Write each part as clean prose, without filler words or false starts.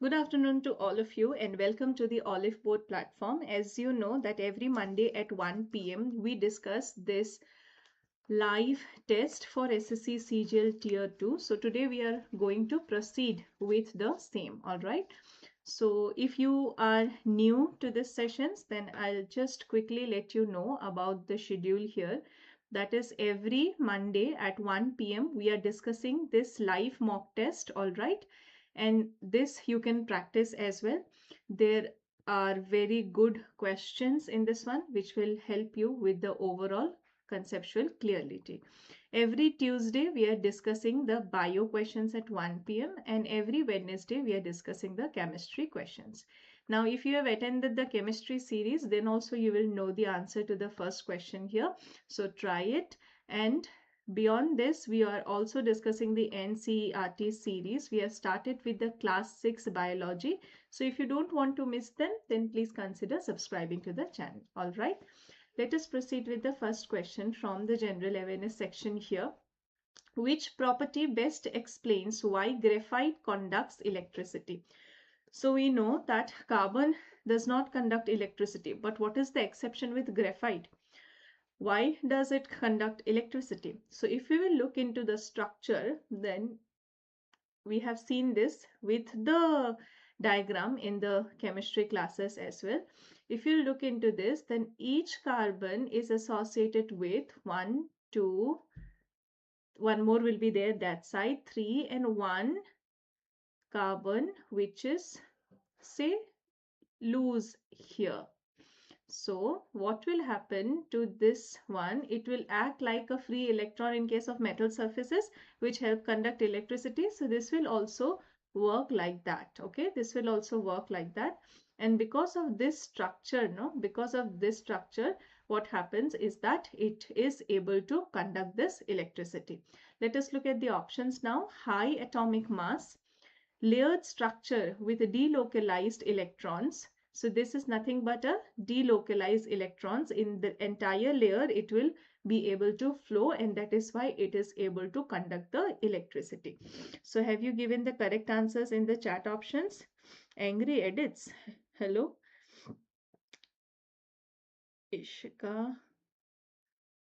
Good afternoon to all of you and welcome to the Oliveboard platform. As you know that every Monday at 1 p.m. we discuss this live test for SSC CGL Tier 2. So today we are going to proceed with the same. All right. So if you are new to this sessions, then I'll just quickly let you know about the schedule here. That is every Monday at 1 p.m. we are discussing this live mock test. All right. And this you can practice as well. There are very good questions in this one which will help you with the overall conceptual clarity. Every Tuesday we are discussing the bio questions at 1 p.m. and every Wednesday we are discussing the chemistry questions. Now if you have attended the chemistry series, then also you will know the answer to the first question here. So try it. And beyond this, we are also discussing the NCERT series. We have started with the class 6 biology. So if you don't want to miss them, then please consider subscribing to the channel. All right. Let us proceed with the first question from the general awareness section here. Which property best explains why graphite conducts electricity? So we know that carbon does not conduct electricity, but what is the exception with graphite? Why does it conduct electricity? So if we will look into the structure, then we have seen this with the diagram in the chemistry classes as well. If you look into this, then each carbon is associated with 1, 2, one more will be there that side, 3 and 1 carbon which is say loose here. So what will happen to this one? It will act like a free electron in case of metal surfaces which help conduct electricity. So this will also work like that. Okay, this will also work like that. And because of this structure, what happens is that it is able to conduct this electricity. Let us look at the options now. High atomic mass, layered structure with delocalized electrons. So this is nothing but a delocalized electrons in the entire layer. It will be able to flow, and that is why it is able to conduct the electricity. So have you given the correct answers in the chat options? Angry edits. Hello. Ishika.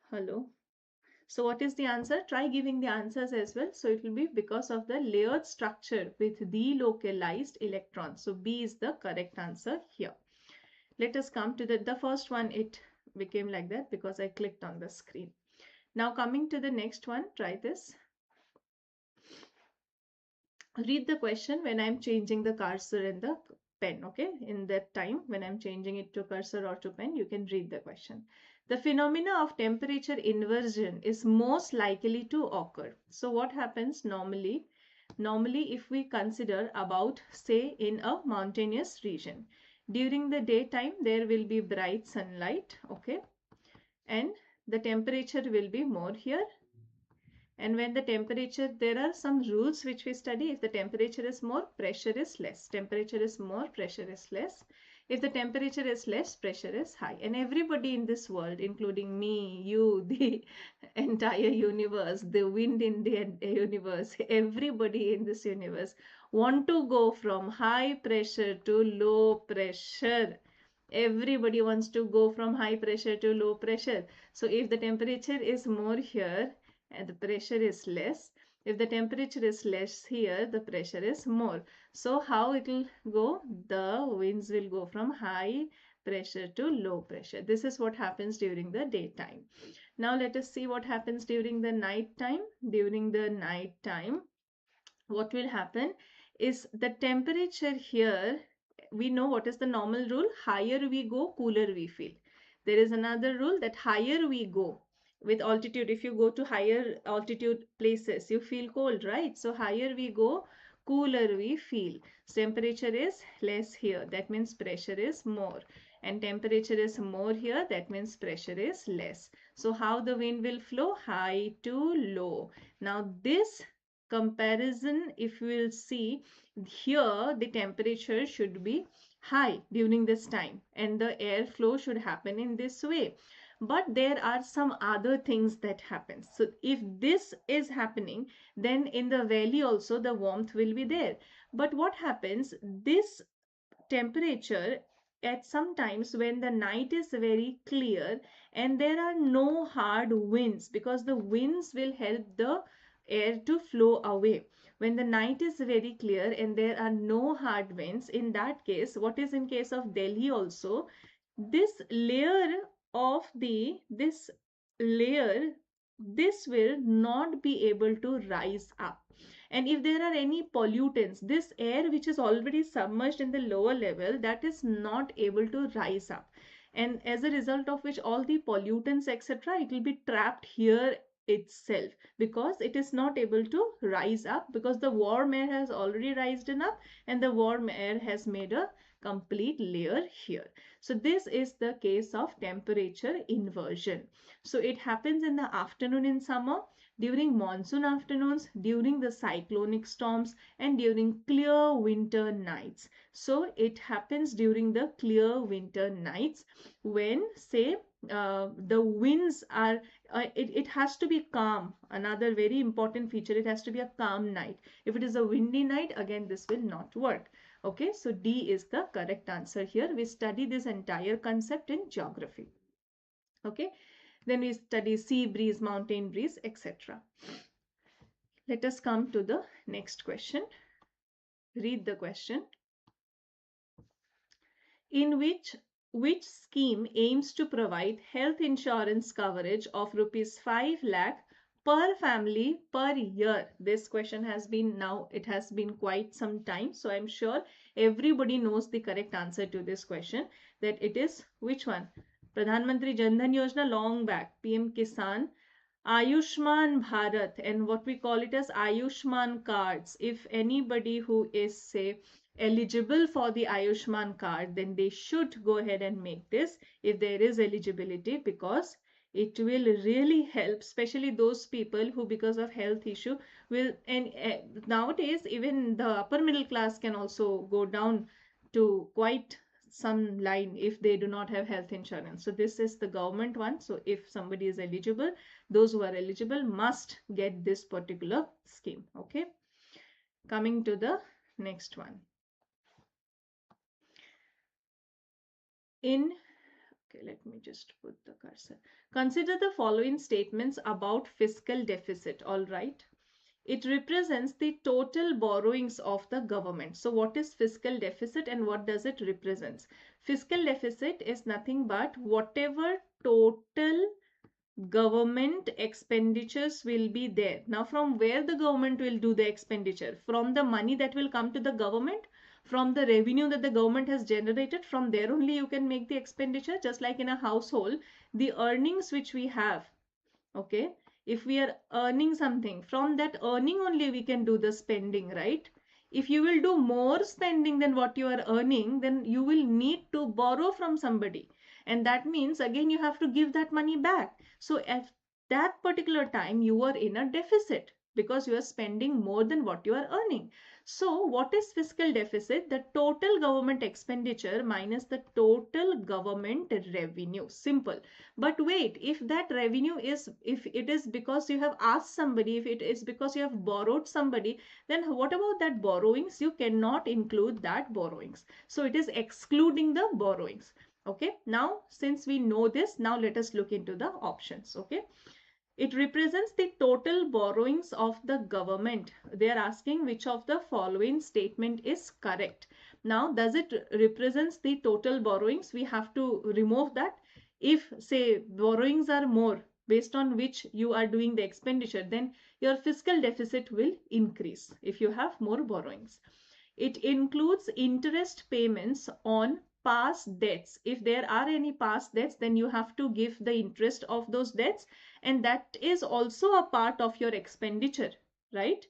Hello. So what is the answer? Try giving the answers as well. So it will be because of the layered structure with delocalized electrons. So B is the correct answer here. Let us come to the first one. It became like that because I clicked on the screen. Now coming to the next one, try this. Read the question when I'm changing the cursor and the pen. Okay, in that time when I'm changing it to cursor or to pen, you can read the question. The phenomena of temperature inversion is most likely to occur. So what happens normally if we consider about, say, in a mountainous region, during the daytime there will be bright sunlight, okay, and the temperature will be more here. And when the temperature, there are some rules which we study. If the temperature is more, pressure is less. Temperature is more, pressure is less. If the temperature is less, pressure is high. And everybody in this world, including me, you, the entire universe, the wind in the universe, everybody in this universe want to go from high pressure to low pressure. Everybody wants to go from high pressure to low pressure. So if the temperature is more here and the pressure is less, if the temperature is less here, the pressure is more. So how it will go? The winds will go from high pressure to low pressure. This is what happens during the daytime. Now let us see what happens during the night time. During the night time, what will happen is the temperature here, we know what is the normal rule. Higher we go, cooler we feel. There is another rule that higher we go, with altitude, if you go to higher altitude places, you feel cold, right? So higher we go, cooler we feel. So temperature is less here, that means pressure is more. And temperature is more here, that means pressure is less. So how the wind will flow? High to low. Now this comparison, if we will see here, the temperature should be high during this time and the airflow should happen in this way. But there are some other things that happen. So if this is happening, then in the valley also the warmth will be there. But what happens, this temperature at some times when the night is very clear and there are no hard winds, because the winds will help the air to flow away. When the night is very clear and there are no hard winds, in that case, what is in case of Delhi also, this layer of this layer, this will not be able to rise up. And if there are any pollutants, this air which is already submerged in the lower level, that is not able to rise up. And as a result of which all the pollutants, etc., it will be trapped here itself, because it is not able to rise up, because the warm air has already risen up and the warm air has made a complete layer here. So this is the case of temperature inversion. So it happens in the afternoon in summer, during monsoon afternoons, during the cyclonic storms, and during clear winter nights. So it happens during the clear winter nights when, say, the winds are, it has to be calm. Another very important feature, it has to be a calm night. If it is a windy night, again, this will not work. Okay, so D is the correct answer here. We study this entire concept in geography. Okay, then we study sea breeze, mountain breeze, etc. Let us come to the next question. Read the question. In which scheme aims to provide health insurance coverage of rupees 5 lakh per family per year? This question has been, now it has been quite some time, so I'm sure everybody knows the correct answer to this question, that it is which one? Pradhan Mantri Jan Dhan Yojana, long back, PM Kisan, Ayushman Bharat, and what we call it as Ayushman cards. If anybody who is, say, eligible for the Ayushman card, then they should go ahead and make this if there is eligibility, because it will really help, especially those people who because of health issue will, and nowadays even the upper middle class can also go down to quite some line if they do not have health insurance. So this is the government one. So if somebody is eligible, those who are eligible must get this particular scheme. Okay, coming to the next one. Okay, let me just put the cursor. Consider the following statements about fiscal deficit. All right. It represents the total borrowings of the government. So what is fiscal deficit and what does it represent? Fiscal deficit is nothing but whatever total government expenditures will be there. Now, from where the government will do the expenditure? From the money that will come to the government, from the revenue that the government has generated, from there only you can make the expenditure. Just like in a household, the earnings which we have, okay, if we are earning something, from that earning only we can do the spending, right? If you will do more spending than what you are earning, then you will need to borrow from somebody, and that means again you have to give that money back. So at that particular time you are in a deficit because you are spending more than what you are earning. So what is fiscal deficit? The total government expenditure minus the total government revenue. Simple. But wait, if that revenue is, if it is because you have asked somebody, if it is because you have borrowed somebody, then what about that borrowings? You cannot include that borrowings. So it is excluding the borrowings. Okay, now since we know this, now let us look into the options. Okay, it represents the total borrowings of the government. They are asking which of the following statement is correct. Now, does it represents the total borrowings? We have to remove that. If, say, borrowings are more based on which you are doing the expenditure, then your fiscal deficit will increase if you have more borrowings. It includes interest payments on past debts. If there are any past debts, then you have to give the interest of those debts, and that is also a part of your expenditure, right?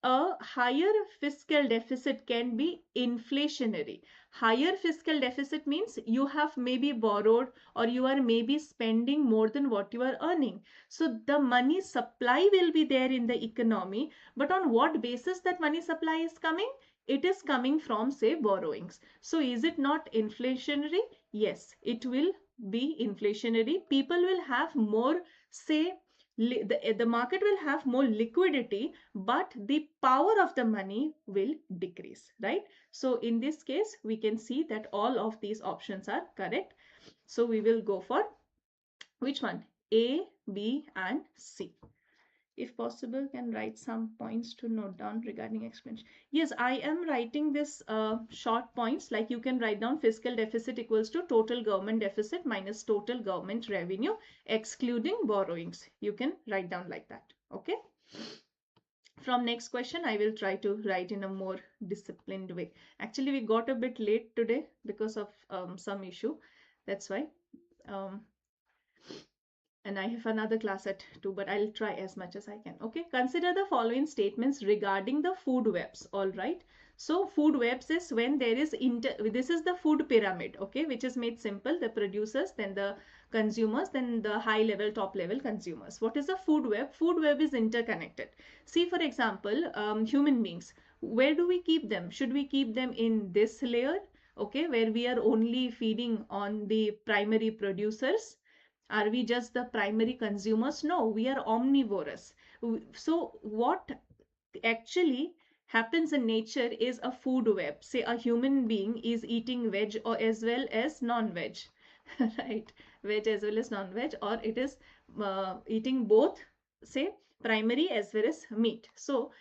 A higher fiscal deficit can be inflationary. Higher fiscal deficit means you have maybe borrowed or you are maybe spending more than what you are earning. So the money supply will be there in the economy, but on what basis that money supply is coming? It is coming from, say, borrowings. So is it not inflationary? Yes, it will be inflationary. People will have more, say, the market will have more liquidity, but the power of the money will decrease, right? So in this case, we can see that all of these options are correct. So we will go for which one? A, B, and C. If possible, can write some points to note down regarding explanation. Yes, I am writing this short points, like you can write down fiscal deficit equals to total government deficit minus total government revenue excluding borrowings. You can write down like that. Okay. From next question, I will try to write in a more disciplined way. Actually, we got a bit late today because of some issue. That's why. And I have another class at 2, but I'll try as much as I can. Okay, consider the following statements regarding the food webs. All right. So food webs is when there is this is the food pyramid, okay, which is made simple. The producers, then the consumers, then the high level, top level consumers. What is a food web? Food web is interconnected. See, for example, human beings. Where do we keep them? Should we keep them in this layer? Okay, where we are only feeding on the primary producers? Are we just the primary consumers? No, we are omnivorous. So what actually happens in nature is a food web. Say a human being is eating veg or as well as non-veg, right? Veg as well as non-veg, or it is eating both, say primary as well as meat. So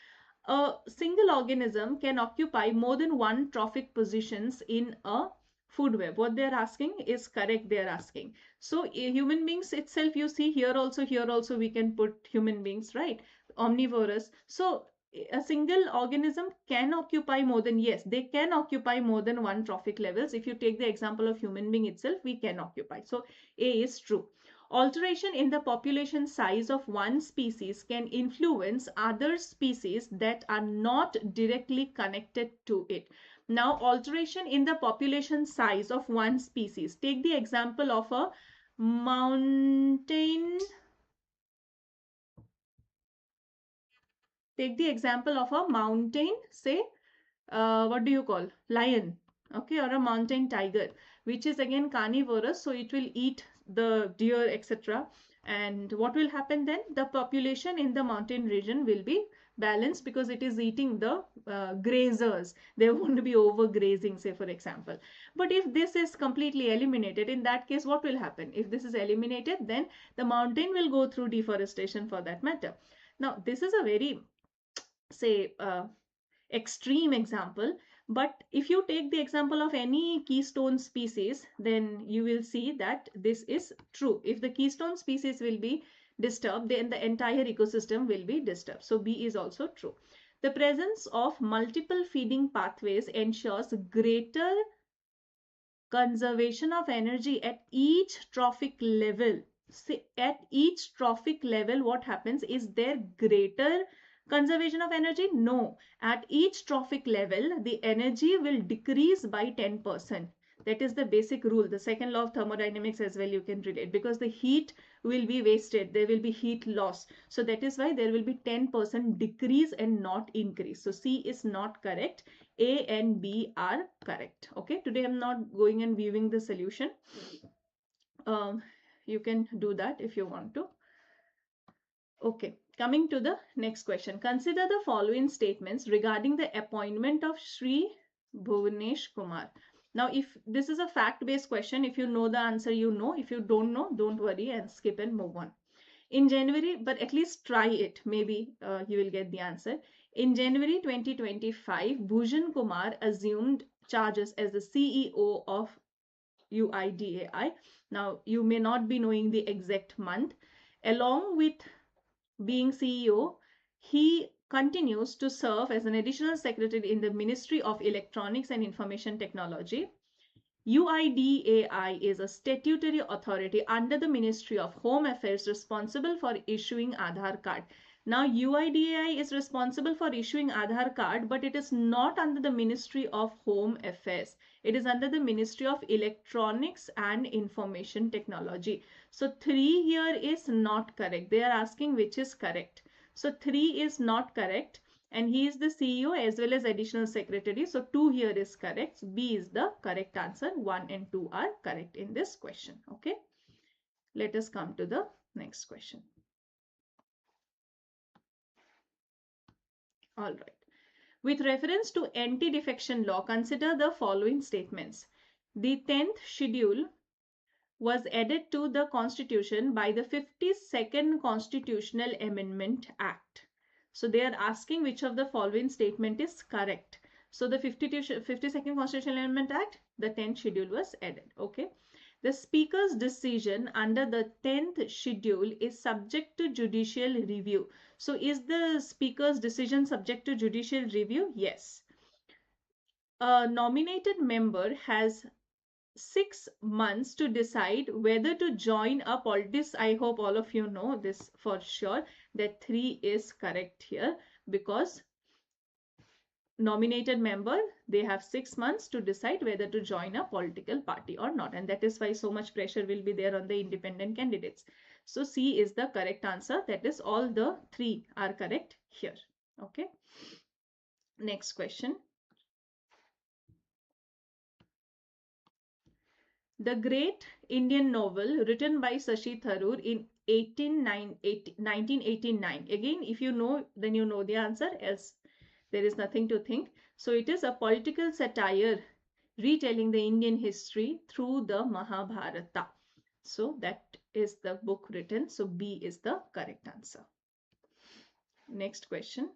a single organism can occupy more than one trophic positions in a food web. What they're asking is correct, they're asking. So human beings itself, you see here also we can put human beings, right? Omnivorous. So a single organism can occupy more than, yes, they can occupy more than one trophic levels. If you take the example of human being itself, we can occupy. So A is true. Alteration in the population size of one species can influence other species that are not directly connected to it. Now, alteration in the population size of one species. Take the example of a mountain. Take the example of a mountain, say, what do you call? Lion, okay, or a mountain tiger, which is again carnivorous. So it will eat the deer, etc. And what will happen then? The population in the mountain region will be balanced because it is eating the grazers. They won't be overgrazing, say, for example. But if this is completely eliminated, in that case, what will happen? If this is eliminated, then the mountain will go through deforestation for that matter. Now, this is a very, say, extreme example, but if you take the example of any keystone species, then you will see that this is true. If the keystone species will be disturbed, then the entire ecosystem will be disturbed. So B is also true. The presence of multiple feeding pathways ensures greater conservation of energy at each trophic level. See, at each trophic level, what happens? Is there greater conservation of energy? No. At each trophic level, the energy will decrease by 10%. That is the basic rule. The second law of thermodynamics as well you can relate, because the heat will be wasted. There will be heat loss. So that is why there will be 10% decrease and not increase. So C is not correct. A and B are correct. Okay. Today I'm not going and viewing the solution. You can do that if you want to. Okay. Coming to the next question. Consider the following statements regarding the appointment of Sri Bhuvanesh Kumar. Now, if this is a fact-based question, if you know the answer, you know. If you don't know, don't worry and skip and move on. In January, but at least try it. Maybe you will get the answer. In January 2025, Bhujan Kumar assumed charges as the CEO of UIDAI. Now, you may not be knowing the exact month. Along with being CEO, he continues to serve as an additional secretary in the Ministry of Electronics and Information Technology. UIDAI is a statutory authority under the Ministry of Home Affairs responsible for issuing Aadhaar card. Now, UIDAI is responsible for issuing Aadhaar card, but it is not under the Ministry of Home Affairs. It is under the Ministry of Electronics and Information Technology. So 3 here is not correct. They are asking which is correct. So 3 is not correct, and he is the CEO as well as additional secretary. So 2 here is correct. B is the correct answer. 1 and 2 are correct in this question. Okay. Let us come to the next question. All right. With reference to anti-defection law, consider the following statements. The 10th schedule was added to the Constitution by the 52nd Constitutional Amendment Act. So they are asking which of the following statement is correct. So the 52nd Constitutional Amendment Act, the 10th schedule was added. Okay. The Speaker's decision under the 10th schedule is subject to judicial review. So is the Speaker's decision subject to judicial review? Yes. A nominated member has 6 months to decide whether to join a politics. I hope all of you know this for sure, that 3 is correct here, because nominated member, they have 6 months to decide whether to join a political party or not, and that is why so much pressure will be there on the independent candidates. So C is the correct answer. That is, all the 3 are correct here. Okay. Next question. The great Indian novel written by Shashi Tharoor in 1989. Again, if you know, then you know the answer, else there is nothing to think. So it is a political satire retelling the Indian history through the Mahabharata. So that is the book written. So B is the correct answer. Next question.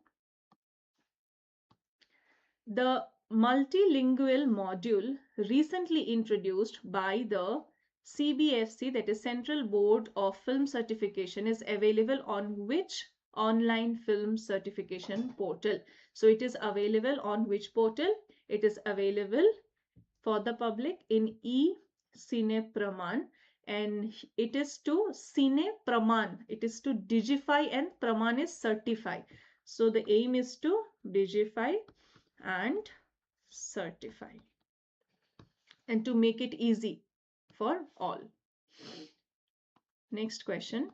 The multilingual module recently introduced by the CBFC, that is Central Board of Film Certification, is available on which online film certification portal? So it is available on which portal? It is available for the public in e-Cine Praman, and it is to Cine Praman. It is to digify, and Praman is certify. So the aim is to digify and certify, and to make it easy for all. Next question.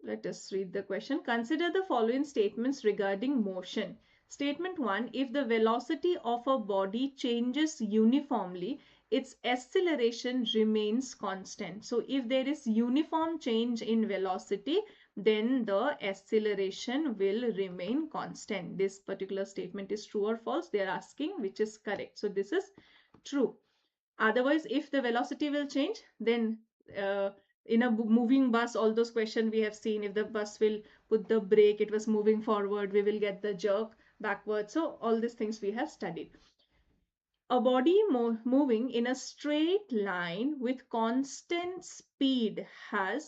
Let us read the question. Consider the following statements regarding motion. Statement 1. If the velocity of a body changes uniformly, its acceleration remains constant. So if there is uniform change in velocity, then the acceleration will remain constant. This particular statement is true or false. They are asking which is correct. So this is true. Otherwise, if the velocity will change, then in a moving bus, all those questions we have seen, if the bus will put the brake, it was moving forward, we will get the jerk backwards. So all these things we have studied. A body moving in a straight line with constant speed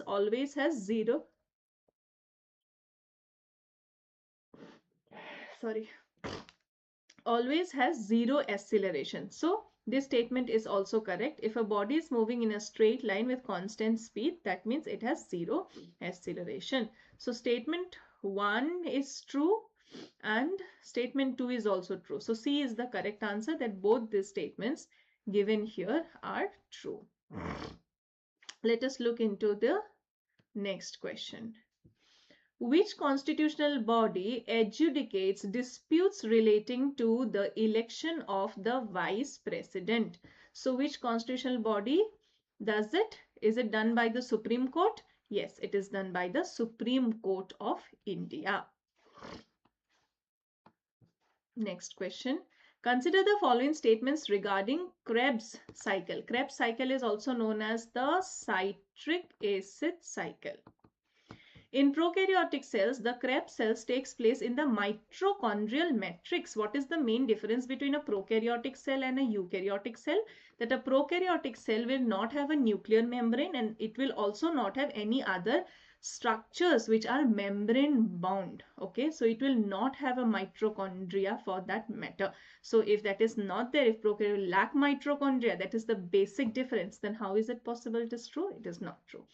always has zero acceleration. So this statement is also correct. If a body is moving in a straight line with constant speed, that means it has zero acceleration. So statement 1 is true and statement 2 is also true. So C is the correct answer, that both these statements given here are true. Let us look into the next question. Which constitutional body adjudicates disputes relating to the election of the vice president? So which constitutional body does it? Is it done by the Supreme Court? Yes, it is done by the Supreme Court of India. Next question. Consider the following statements regarding Krebs cycle. Krebs cycle is also known as the citric acid cycle. In prokaryotic cells, the Krebs cells takes place in the mitochondrial matrix. What is the main difference between a prokaryotic cell and a eukaryotic cell? That a prokaryotic cell will not have a nuclear membrane, and it will also not have any other structures which are membrane bound. Okay, so it will not have a mitochondria for that matter. So if that is not there, if prokaryote lack mitochondria, that is the basic difference, then how is it possible it is true? It is not true.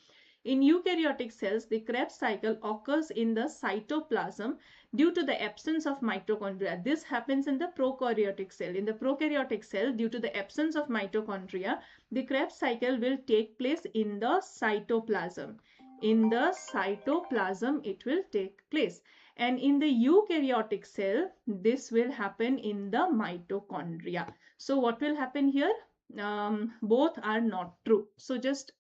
In eukaryotic cells, the Krebs cycle occurs in the cytoplasm due to the absence of mitochondria. This happens in the prokaryotic cell. In the prokaryotic cell, due to the absence of mitochondria, the Krebs cycle will take place in the cytoplasm. In the cytoplasm, it will take place. And in the eukaryotic cell, this will happen in the mitochondria. So what will happen here? Both are not true. So just...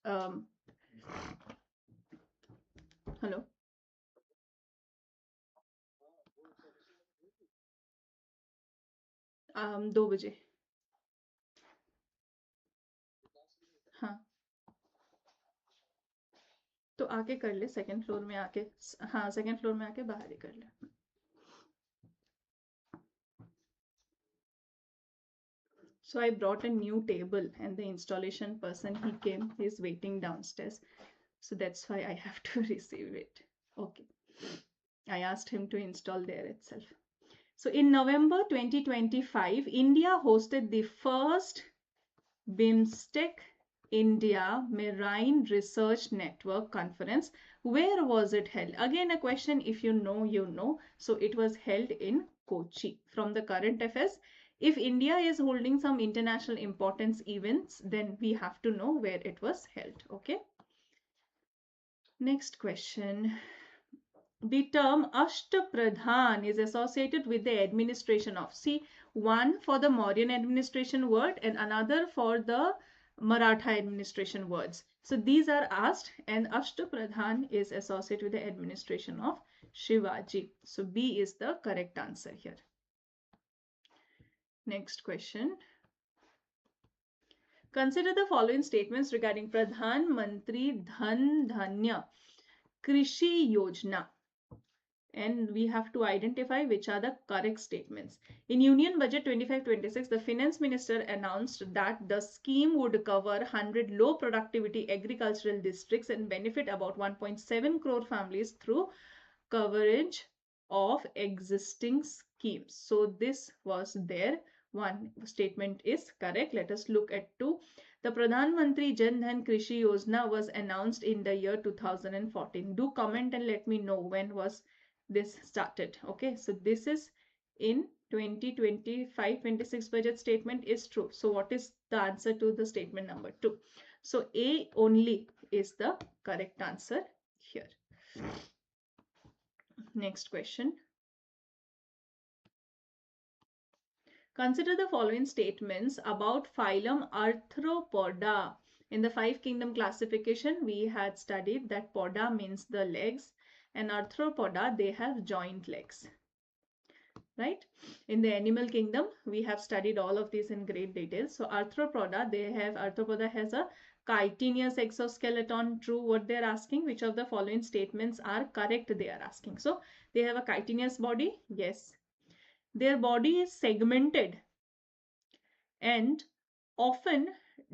hello. 2 बजे. हाँ तो आके कर ले, second floor में आके. हाँ second floor में आके बाहर ही कर ले. So I brought a new table and the installation person, he came, he's waiting downstairs. So that's why I have to receive it. Okay. I asked him to install there itself. So in November 2025, India hosted the first BIMSTEC India Marine Research Network conference. Where was it held? Again, a question, if you know, you know. So it was held in Kochi. From the current affairs, if India is holding some international importance events, then we have to know where it was held. Okay. Next question. The term Ashtapradhan is associated with the administration of. See, one for the Mauryan administration word and another for the Maratha administration words. So these are asked, and Ashtapradhan is associated with the administration of Shivaji. So B is the correct answer here. Next question. Consider the following statements regarding Pradhan Mantri Dhan Dhanya Krishi Yojana. And we have to identify which are the correct statements. In Union Budget 25-26, the Finance Minister announced that the scheme would cover 100 low productivity agricultural districts and benefit about 1.7 crore families through coverage of existing schemes. So this was there. One statement is correct. Let us look at 2. The Pradhan Mantri Jan Dhan Krishi Yojana was announced in the year 2014. Do comment and let me know when was this started. Okay, so this is in 2025-26 budget statement is true. So what is the answer to the statement number 2? So A only is the correct answer here. Next question. Consider the following statements about phylum Arthropoda. In the 5 kingdom classification, we had studied that poda means the legs, and Arthropoda, they have joint legs. Right? In the animal kingdom, we have studied all of these in great detail. So Arthropoda, Arthropoda has a chitinous exoskeleton. True, what they're asking, which of the following statements are correct, they are asking. So they have a chitinous body. Yes. Their body is segmented and often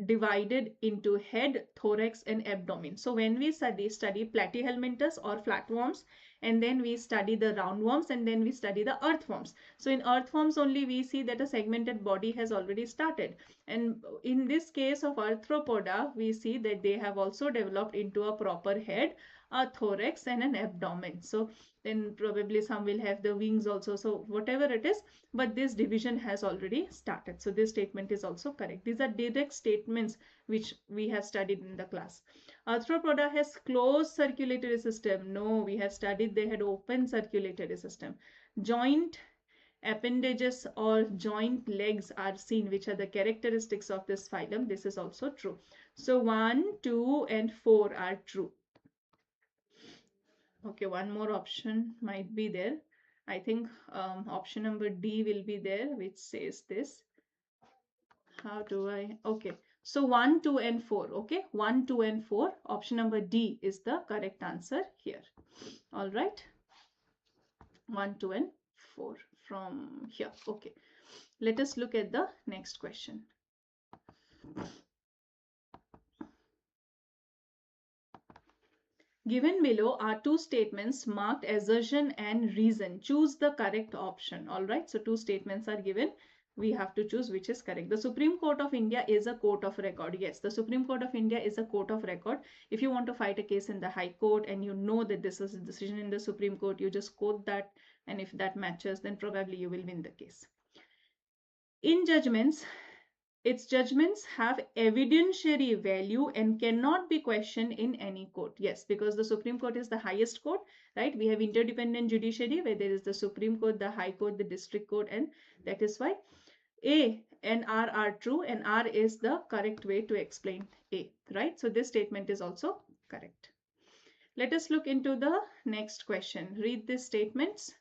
divided into head, thorax, and abdomen. So when we study platyhelminthes or flatworms, and then we study the roundworms, and then we study the earthworms. So in earthworms only we see that a segmented body has already started. And in this case of Arthropoda, we see that they have also developed into a proper head, a thorax, and an abdomen. So then probably some will have the wings also. So whatever it is, but this division has already started. So this statement is also correct. These are direct statements which we have studied in the class. Arthropoda has closed circulatory system. No, we have studied they had open circulatory system. Joint appendages or joint legs are seen, which are the characteristics of this phylum. This is also true. So 1, 2, and 4 are true. Okay, one more option might be there. I think option number D will be there, which says this. How do I? Okay, so 1, 2, and 4. Okay, 1, 2, and 4. Option number D is the correct answer here. All right. 1, 2, and 4 from here. Okay, let us look at the next question. Given below are 2 statements marked assertion and reason. Choose the correct option. All right. So 2 statements are given. We have to choose which is correct. The Supreme Court of India is a court of record. Yes, the Supreme Court of India is a court of record. If you want to fight a case in the High Court and you know that this is a decision in the Supreme Court, you just quote that, and if that matches, then probably you will win the case. In judgments, its judgments have evidentiary value and cannot be questioned in any court. Yes, because the Supreme Court is the highest court, right? We have interdependent judiciary where there is the Supreme Court, the High Court, the District Court, and that is why A and R are true, and R is the correct way to explain A, right? So this statement is also correct. Let us look into the next question. Read these statements.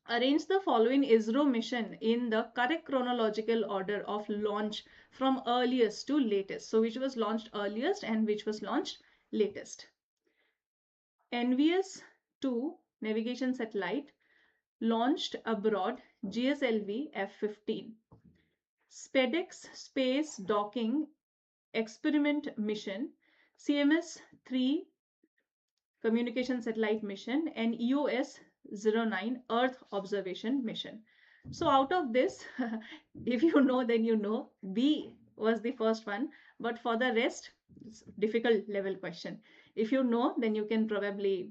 Arrange the following ISRO mission in the correct chronological order of launch from earliest to latest. So which was launched earliest and which was launched latest. NVS 2 navigation satellite launched abroad GSLV F-15. SpaceX space docking experiment mission, CMS-3 communication satellite mission, and EOS-09 Earth observation mission. So out of this, if you know, then you know. B was the first one, but for the rest, it's difficult level question. If you know, then you can probably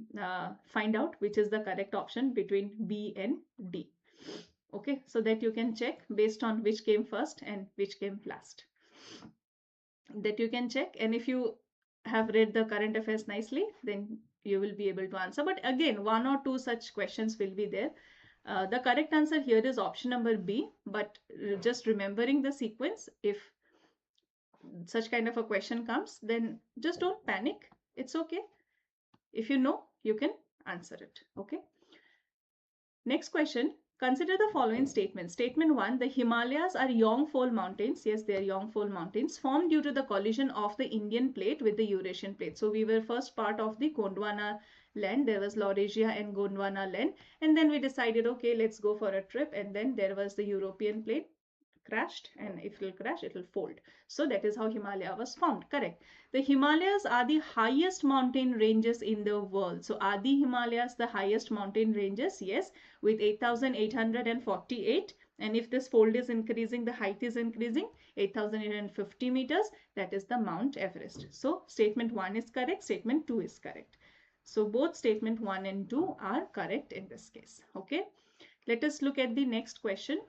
find out which is the correct option between B and D. Okay, so that you can check based on which came first and which came last. That you can check, and if you have read the current affairs nicely, then you will be able to answer. But again, one or two such questions will be there. The correct answer here is option number B, but just remembering the sequence, if such kind of a question comes, then just don't panic. It's okay. If you know, you can answer it. Okay. Next question. Consider the following statements. Statement 1, the Himalayas are Yongfold mountains. Yes, they are Yongfold mountains formed due to the collision of the Indian plate with the Eurasian plate. So we were first part of the Gondwana land. There was Laurasia and Gondwana land. And then we decided, okay, let's go for a trip. And then there was the European plate crashed, and if it will crash, it will fold. So that is how Himalaya was formed. Correct. The Himalayas are the highest mountain ranges in the world. So are the Himalayas the highest mountain ranges? Yes, with 8,848. And if this fold is increasing, the height is increasing, 8,850 meters, that is the Mount Everest. So statement 1 is correct, statement 2 is correct. So both statement 1 and 2 are correct in this case. Okay. Let us look at the next question.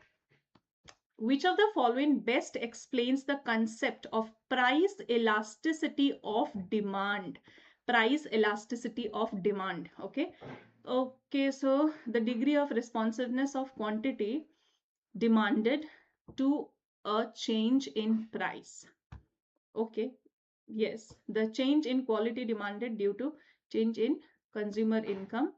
Which of the following best explains the concept of price elasticity of demand? Price elasticity of demand. Okay. Okay, so the degree of responsiveness of quantity demanded to a change in price. Okay. Yes, the change in quality demanded due to change in consumer income,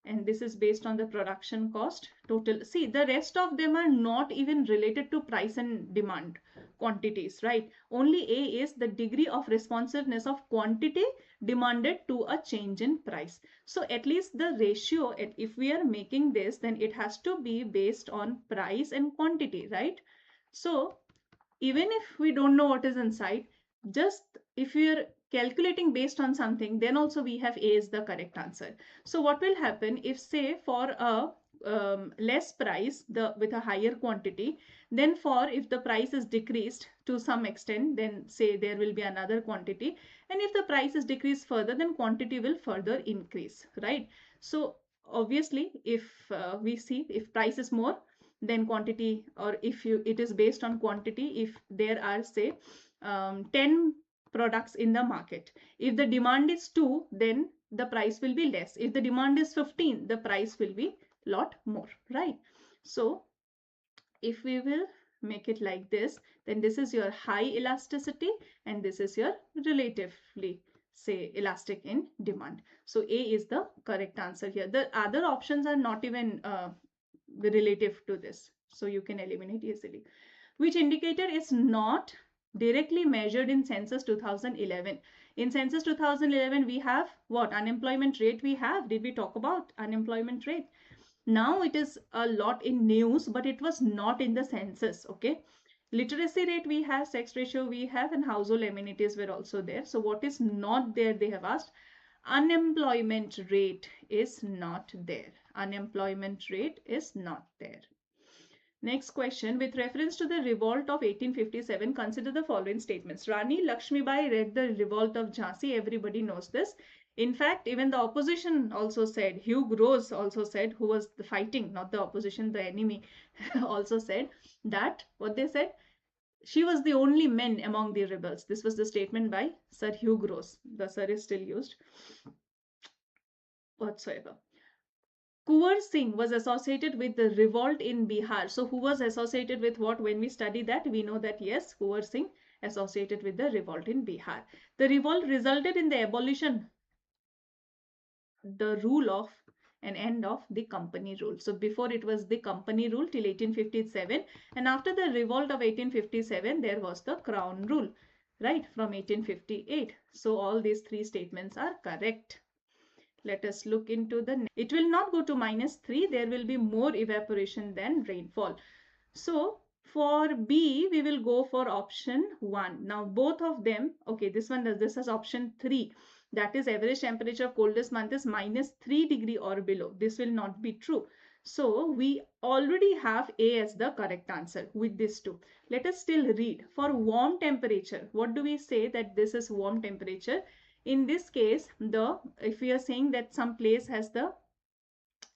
and this is based on the production cost total. See, the rest of them are not even related to price and demand quantities, right? Only A is the degree of responsiveness of quantity demanded to a change in price. So at least the ratio, if we are making this, then it has to be based on price and quantity, right? So even if we don't know what is inside, just if we are calculating based on something, then also we have A is the correct answer. So what will happen if, say, for a less price with a higher quantity, then for if the price is decreased to some extent, then say there will be another quantity, and if the price is decreased further, then quantity will further increase, right? So obviously if we see if price is more, then quantity, or if it is based on quantity, if there are, say, 10 products in the market, if the demand is 2, then the price will be less. If the demand is 15, the price will be lot more, right? So if we will make it like this, then this is your high elasticity and this is your relatively, say, elastic in demand. So A is the correct answer here. The other options are not even relative to this, so you can eliminate easily. Which indicator is not directly measured in census 2011? In census 2011 we have what? Unemployment rate we have. Did we talk about unemployment rate? Now it is a lot in news, but it was not in the census. Okay. Literacy rate we have, sex ratio we have, and household amenities were also there. So what is not there, they have asked? Unemployment rate is not there. Unemployment rate is not there. Next question. With reference to the revolt of 1857, consider the following statements. Rani Lakshmibai led the revolt of Jhansi. Everybody knows this. In fact, even the opposition also said, Hugh Gross also said, who was the fighting, not the opposition, the enemy, also said that, what they said, she was the only man among the rebels. This was the statement by Sir Hugh Gross. The sir is still used whatsoever. Kuwar Singh was associated with the revolt in Bihar. So who was associated with what? When we study that, we know that yes, Kuwar Singh associated with the revolt in Bihar. The revolt resulted in the abolition the rule of and end of the company rule. So before it was the company rule till 1857, and after the revolt of 1857 there was the crown rule, right, from 1858. So all these three statements are correct. Let us look into the, it will not go to -3, there will be more evaporation than rainfall. So for B, we will go for option 1. Now both of them, okay, this one does, this is option 3. That is average temperature of coldest month is -3 degree or below. This will not be true. So we already have A as the correct answer with this two. Let us still read. For warm temperature, what do we say that this is warm temperature? In this case, if we are saying that some place has the,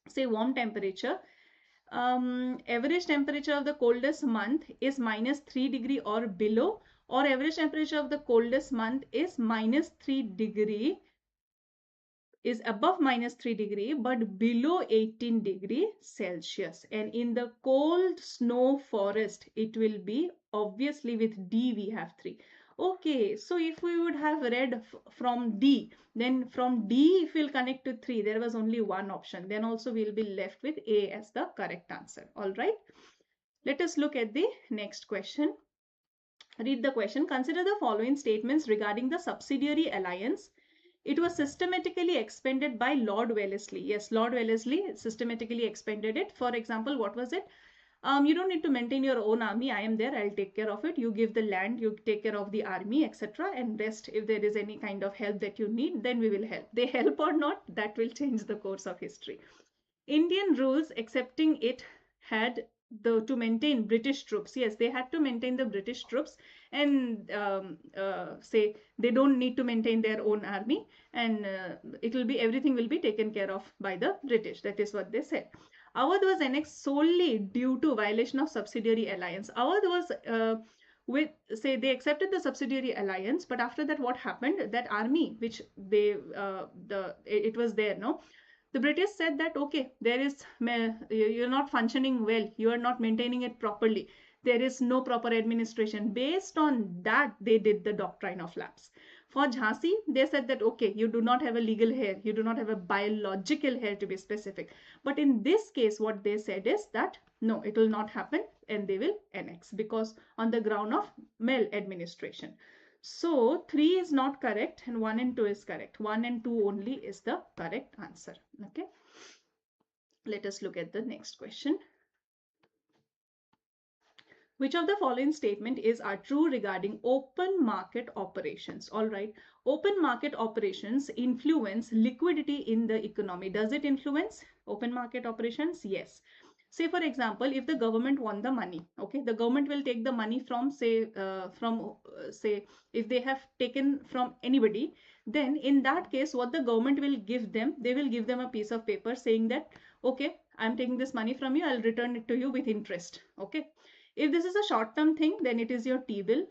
say, warm temperature, average temperature of the coldest month is -3 degree or below, or average temperature of the coldest month is -3 degree, is above -3 degree but below 18 degree Celsius. And in the cold snow forest, it will be obviously with D we have 3. Okay, so if we would have read from D, then from D if we'll connect to 3, there was only one option. Then also we'll be left with A as the correct answer. All right. Let us look at the next question. Read the question. Consider the following statements regarding the subsidiary alliance. It was systematically expended by Lord Wellesley. Yes, Lord Wellesley systematically expended it. For example, what was it? You don't need to maintain your own army. I am there. I'll take care of it. You give the land, you take care of the army, etc. And rest, if there is any kind of help that you need, then we will help. They help or not, that will change the course of history. Indian rules accepting it had to maintain British troops. Yes, they had to maintain the British troops, and say they don't need to maintain their own army, and everything will be taken care of by the British. That is what they said. Awadh was annexed solely due to violation of subsidiary alliance. Awadh was they accepted the subsidiary alliance, but after that what happened? That army which they it was there, no? The British said that, okay, you're not functioning well, you are not maintaining it properly, there is no proper administration. Based on that, they did the doctrine of lapse. For Jhansi, they said that, okay, you do not have a legal heir, you do not have a biological heir to be specific. But in this case, what they said is that, no, it will not happen and they will annex because on the ground of maladministration. So 3 is not correct and 1 and 2 is correct. 1 and 2 only is the correct answer. Okay. Let us look at the next question. Which of the following statement are true regarding open market operations? All right. Open market operations influence liquidity in the economy. Does it influence open market operations? Yes. Say, for example, if the government want the money, okay, the government will take the money from, say, if they have taken from anybody, then in that case, what the government will give them, they will give them a piece of paper saying that, okay, I'm taking this money from you, I'll return it to you with interest. Okay. If this is a short-term thing, then it is your T-bill.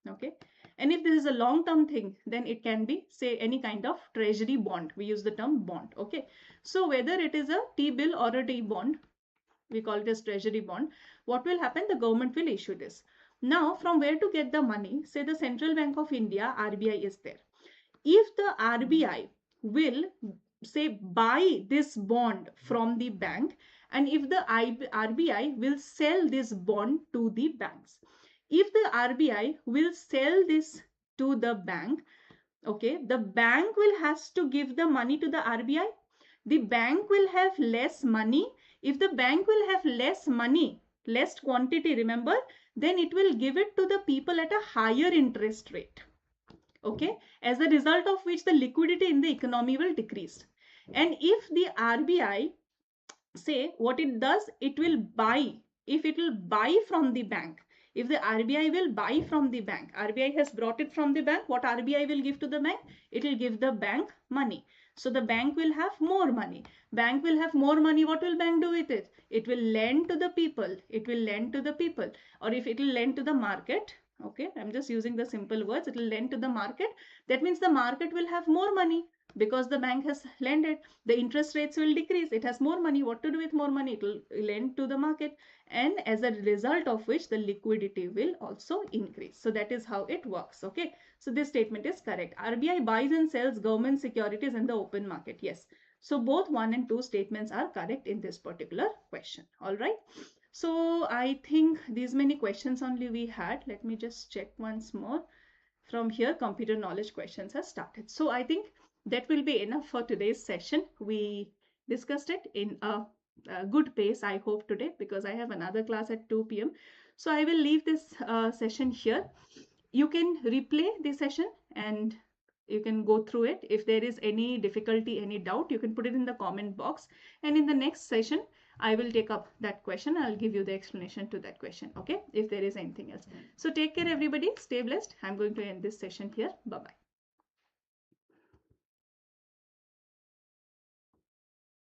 Okay. And if this is a long-term thing, then it can be, say, any kind of treasury bond. We use the term bond. Okay. So whether it is a T-bill or a T-bond, we call it as treasury bond, what will happen? The government will issue this. Now, from where to get the money? Say the Central Bank of India, RBI is there. If the RBI will, say, buy this bond from the bank, and if the RBI will sell this bond to the banks. If the RBI will sell this to the bank, okay, the bank will has to give the money to the RBI. The bank will have less money. If the bank will have less money, less quantity, remember, then it will give it to the people at a higher interest rate. Okay, as a result of which the liquidity in the economy will decrease. And if the RBI, say, what it does, it will buy. If it will buy from the bank, if the RBI will buy from the bank, RBI has brought it from the bank, what RBI will give to the bank? It will give the bank money. So the bank will have more money. Bank will have more money. What will bank do with it? It will lend to the people. It will lend to the people. Or if it will lend to the market, okay, I'm just using the simple words, it will lend to the market. That means the market will have more money. Because the bank has lended, the interest rates will decrease. It has more money. What to do with more money? It will lend to the market. And as a result of which the liquidity will also increase. So that is how it works. Okay. So this statement is correct. RBI buys and sells government securities in the open market. Yes. So both 1 and 2 statements are correct in this particular question. All right. So I think these many questions only we had. Let me just check once more. From here, computer knowledge questions have started. So I think that will be enough for today's session. We discussed it in a good pace, I hope, today, because I have another class at 2 p.m. So I will leave this session here. You can replay the session and you can go through it. If there is any difficulty, any doubt, you can put it in the comment box. And in the next session, I will take up that question. I'll give you the explanation to that question. Okay, if there is anything else. So take care, everybody. Stay blessed. I'm going to end this session here. Bye-bye.